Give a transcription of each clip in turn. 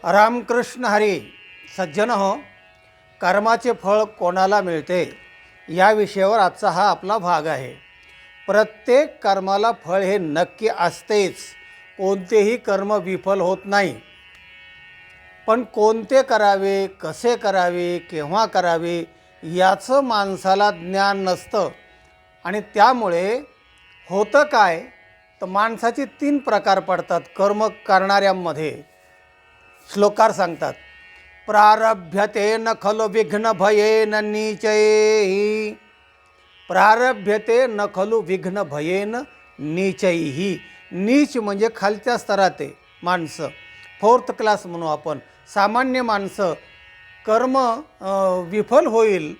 रामकृष्ण हरी. सज्जन हो, कर्माचे फळ कोणाला मिळते या विषयावर आजचा हा आपला भाग आहे. प्रत्येक कर्माला फळ हे नक्की असतेच. कोणतेही कर्म विफल होत नाही. पण कोणते करावे, कसे करावे, केव्हा करावे याचं माणसाला ज्ञान नसतं. आणि त्यामुळे होतं काय, तर माणसाचे 3 प्रकार पडतात कर्म करणाऱ्यांमध्ये. श्लोकार सांगतात, प्रारभ्यते न खलु विघ्न भयेन नीचैः. प्रारभ्यते न खलु विघ्न भयेन नीचैः. नीच म्हणजे खालच्या स्तरात माणसं, 4th क्लास म्हणू आपण. सामान्य माणसं कर्म विफल होईल,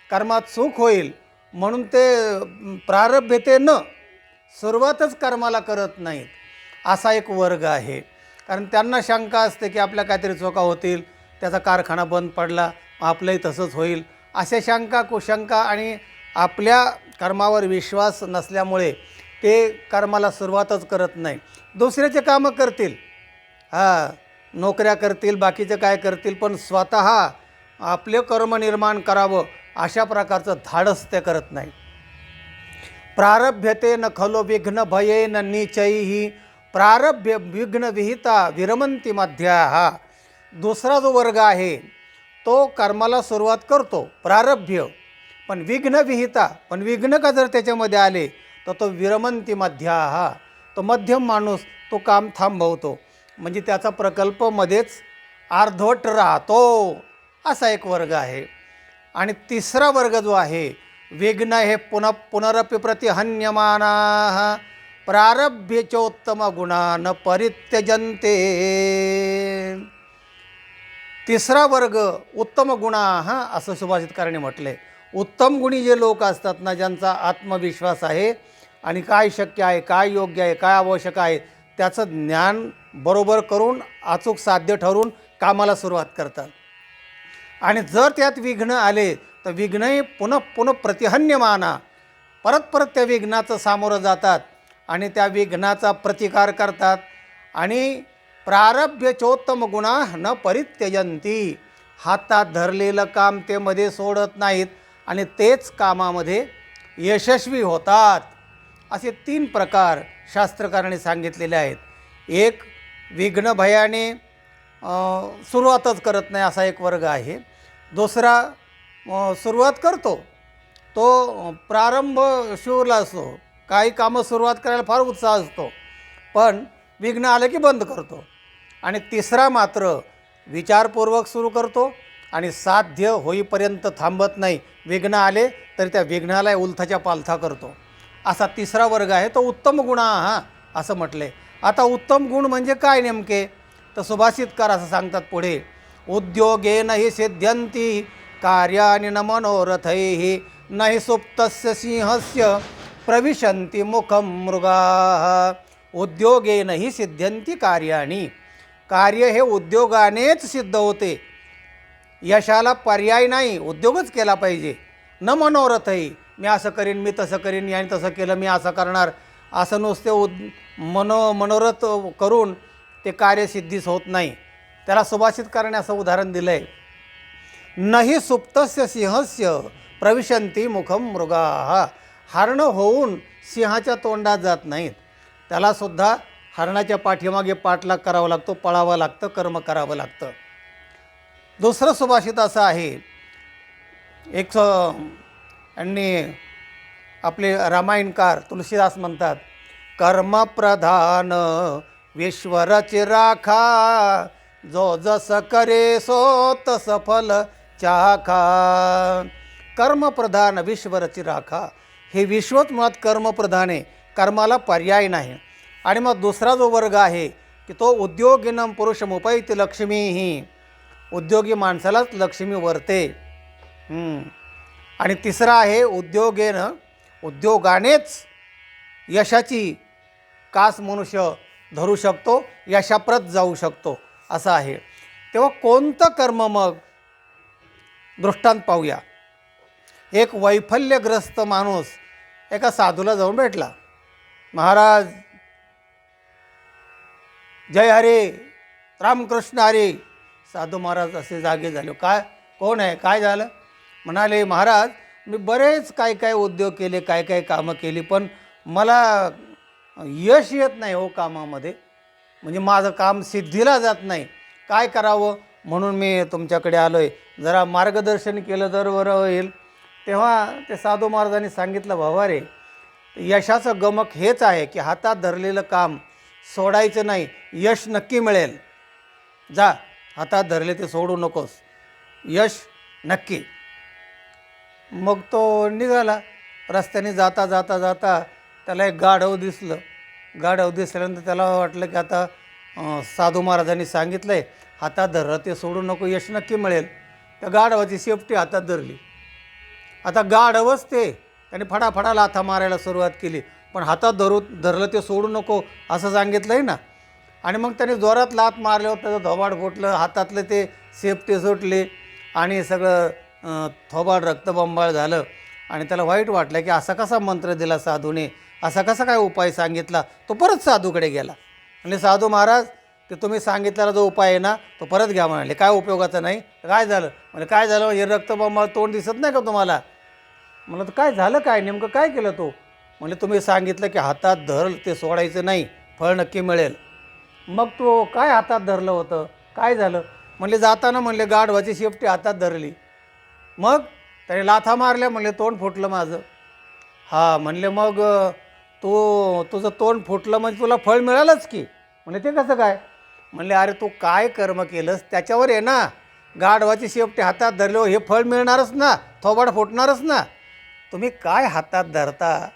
कर्मात चूक होईल म्हणून ते प्रारभ्यते न सुरुवातच कर्माला करत नाहीत, असा एक वर्ग आहे. कारण त्यांना शंका असते की आपल्या काहीतरी चुका होतील, त्याचा कारखाना बंद पडला आपलंही तसंच होईल, अशा शंका कुशंका आणि आपल्या कर्मावर विश्वास नसल्यामुळे ते कर्माला सुरुवातच करत नाही. दुसऱ्याचे कामं करतील, नोकऱ्या करतील, बाकीचं काय करतील, पण स्वतः आपले कर्म निर्माण करावं अशा प्रकारचं धाडस ते करत नाही. प्रारभ्यते न खलो विघ्न भयेन नीचैः. प्रारभ्य विघ्न विहिता विरमंती मध्याः. दुसरा जो वर्ग आहे तो कर्माला सुरुवात करतो, प्रारभ्य, पण विघ्न विहिता, पण विघ्न का जर त्याच्यामध्ये आले तर तो विरमंती मध्याः. तो मध्यम माणूस तो काम थांबवतो, म्हणजे त्याचा प्रकल्प मध्येच अर्धवट राहतो, असा एक वर्ग आहे. आणि तिसरा वर्ग जो आहे, विघ्न हे पुनरपि प्रतिहन्यमानाः प्रारभ्यचोत्तम गुणा न परित्यजन्ते. तिसरा वर्ग उत्तम गुणा, असं सुभाषितकाराने म्हटले. उत्तम गुणी जे लोक असतात ना, ज्यांचा आत्मविश्वास आहे आणि काय शक्य आहे, काय योग्य आहे, काय आवश्यक आहे त्याचं ज्ञान बरोबर करून अचूक साध्य ठरवून कामाला सुरुवात करतात. आणि जर त्यात विघ्न आले तर विघ्नही पुन्हा प्रतिहन्यमाना, परत त्या विघ्नाचं सामोरं जातात आणि त्या विघ्नाचा प्रतिकार करतात. आणि प्रारभ्यचोत्तम गुणा न परित्यजंती. हातात धरलेलं काम ते मध्ये सोडत नाहीत आणि तेच कामामध्ये यशस्वी होतात. असे 3 प्रकार शास्त्रकारांनी सांगितलेले आहेत. एक, विघ्न भयाने सुरुवातच करत नाही असा एक वर्ग आहे. दुसरा, सुरुवात करतो, तो प्रारंभ शूरला असतो, काही कामं सुरुवात करायला फार उत्साह असतो, पण विघ्न आलं की बंद करतो. आणि तिसरा मात्र विचारपूर्वक सुरू करतो आणि साध्य होईपर्यंत थांबत नाही. विघ्न आले तरी त्या विघ्नाला उलथाच्या पालथा करतो. असा तिसरा वर्ग आहे, तो उत्तम गुणा असं म्हटले. आता उत्तम गुण म्हणजे काय नेमके, तर सुभाषितकार असं सांगतात पुढे, उद्योगेन हि सिद्ध्यन्ति कार्याणि न मनोरथैः न हि सुप्तस्य सिंहस्य प्रविशन्ति मुखं मृगाः. उद्योगेन हि सिद्ध्यन्ति कार्याणि. कार्य हे उद्योगानेच सिद्ध होते, यशाला पर्याय नाही, उद्योगच केला पाहिजे. न मनोरथही, मी असं करीन, मी तसं करीन, याने तसं केलं मी असं करणार, असं नुसते मनोरथ करून ते कार्यसिद्धीच होत नाही. त्याला सुभाषितकाराने असं उदाहरण दिलं आहे, नहि सुप्तस्य सिंहस्य प्रविशन्ति मुखं मृगाः. हरण होऊन सिंहाच्या तोंडात जात नाहीत, त्यालासुद्धा हरणाच्या पाठीमागे पाठलाग करावा लागतो, पळावं लागतं, कर्म करावं लागतं. दुसरं सुभाषित असं आहे, एक आणि आपले रामायणकार तुलसीदास म्हणतात, कर्मप्रधान विश्वरची राखा, जो जस करे सो तस फल चाखा. कर्मप्रधान विश्वरची राखा. हे विश्वच मुळात कर्मप्रधान आहे, कर्माला पर्याय नाही. आणि मग दुसरा जो वर्ग आहे की तो उद्योगिनं पुरुषमुपैति लक्ष्मीही. उद्योगी माणसालाच लक्ष्मी वरते. आणि तिसरा आहे उद्योगानेच यशाची कास मनुष्य धरू शकतो, यशाप्रत जाऊ शकतो, असं आहे. तेव्हा कोणतं कर्म, मग दृष्टांत पाहूया. एक वैफल्यग्रस्त माणूस एका साधूला जाऊन भेटला. महाराज, जय हरी, रामकृष्ण हरी. साधू महाराज असे जागे झाले. काय, कोण आहे, काय झालं? म्हणाले, महाराज मी बरेच काय काय उद्योग केले, काय काय कामं केली, पण मला यश येत नाही हो कामामध्ये. म्हणजे माझं काम सिद्धीला जात नाही. काय करावं म्हणून मी तुमच्याकडे आलो आहे. जरा मार्गदर्शन केलं तर बरं होईल. तेव्हा ते साधू महाराजांनी सांगितलं, बाबा रे, यशाचं गमक हेच आहे की हातात धरलेलं काम सोडायचं नाही. यश नक्की मिळेल. जा, हातात धरले ते सोडू नकोस, यश नक्की. मग तो निघाला. रस्त्याने जाता जाता जाता त्याला एक गाढव दिसलं. गाढव दिसल्यानंतर त्याला वाटलं की आता साधू महाराजांनी सांगितलं आहे हातात धरलं ते सोडू नको, यश नक्की मिळेल. त्या गाढवाची शेपटी हातात धरली. आता गाढवच ते, त्याने फडाफडा लाथा मारायला सुरुवात केली. पण हातात धरलं ते सोडू नको असं सांगितलं आहे ना. आणि मग त्याने जोरात लाथ मारल्यावर त्याचं थोबाड फुटलं, हातातले ते शेपटे सुटले आणि सगळं थोबाड रक्तबंबाळ झालं. आणि त्याला वाईट वाटलं की असा कसा मंत्र दिला साधूने, असा कसा काय उपाय सांगितला. तो परत साधूकडे गेला. म्हणजे साधू महाराज, ते तुम्ही सांगितलेला जो उपाय आहे ना तो परत घ्या म्हणाले. काय उपयोगाचं नाही. काय झालं? म्हणजे काय झालं, हे रक्तबंबाळ तोंड दिसत नाही का तुम्हाला? म्हणलं तर काय झालं, काय नेमकं काय केलं तो? म्हणजे तुम्ही सांगितलं की हातात धर ते सोडायचं नाही, फळ नक्की मिळेल. मग तो काय हातात धरलं होतं, काय झालं? म्हणले जाताना म्हणले गाढवाची शेपटी हातात धरली. मग त्याने लाथा मारल्या, म्हणले तोंड फुटलं माझं. हां, म्हणले मग तुझं तोंड फुटलं म्हणजे तुला फळ मिळालंच की. म्हणजे ते कसं काय? म्हणले अरे तू काय कर्म केलंस त्याच्यावर आहे ना. गाढवाची शेपटी हातात धरलो हे फळ मिळणारच ना, थोबाड फुटणारच ना. तुम्ही काय हातात धरता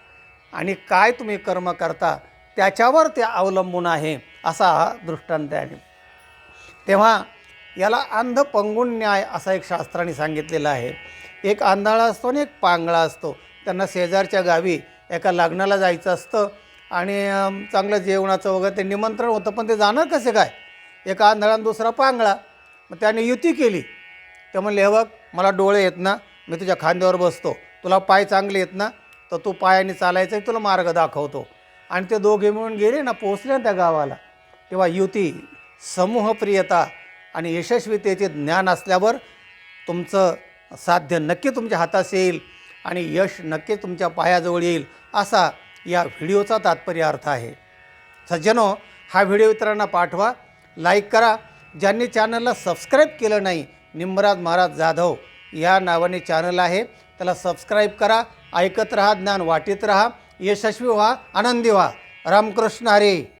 आणि काय तुम्ही कर्म करता त्याच्यावर ते अवलंबून आहे, असा हा दृष्टांत आहे. तेव्हा याला अंध पंगुण न्याय असा एक शास्त्राने सांगितलेला आहे. एक आंधळा असतो आणि एक पांगळा असतो. त्यांना शेजारच्या गावी एका लग्नाला जायचं असतं आणि चांगलं जेवणाचं वगैरे ते निमंत्रण होतं, पण ते जाणार कसे काय? एक आंधळा आणि दुसरा पांगळा. मग त्याने युती केली. ते म्हणले, हे बघ मला डोळे येत ना, मी तुझ्या खांद्यावर बसतो. तुला पाय चांगले येत ना, तर तू पायाने चालायचं तुला मार्ग दाखवतो. आणि ते दोघे मिळून गेले ना, पोचले ना त्या गावाला. तेव्हा युती, समूहप्रियता आणि यशस्वीतेचे ज्ञान असल्यावर तुमचं साध्य नक्की तुमच्या हातास येईल आणि यश नक्की तुमच्या पायाजवळ येईल, असा या व्हिडिओचा तात्पर्य अर्थ आहे. सज्जनो, हा व्हिडिओ इतरांना पाठवा, लाईक करा. ज्यांनी चॅनलला सबस्क्राईब केलं नाही, निंबराज महाराज जाधव या नावाने चॅनल आहे, त्याला सबस्क्राईब करा. ऐकत रहा, ज्ञान वाटीत रहा, यशस्वी व्हा, आनंदी व्हा. रामकृष्ण हरी.